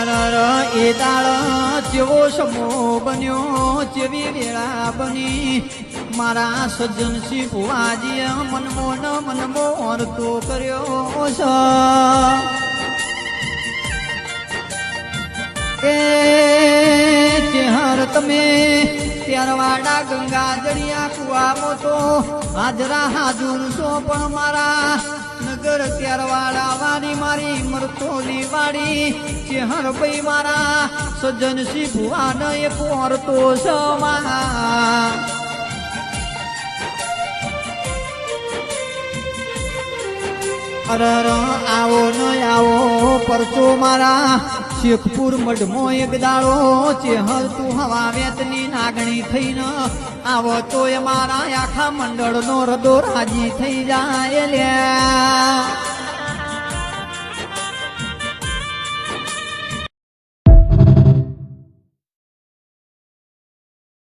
અરર એ દાળ જેવો સમો બન્યો જેવી વેળા બની મારા સજ્જન શ્રી ભુવાજીએ મનમો અર્થો કર્યો છે ચેહર તમે ત્યારવાડા ગંગા જડિયા કુવામાં તો હાજરા હાજુર છો પણ મારા નગર ત્યારવાડા વાળી મારી મરતોલી વાળી ચેહર ભાઈ મારા સજ્જન શ્રી ભુવાન એક ઓરતો સમા અરર આવો ન આવો પરચો મારા શેખપુર મઢમો એક દાડો ચેહર તું હવા વેતની નાગણી થઈને આવો તો એ મારા આખા મંડળનો રદો રાજી થઈ જાય લ્યા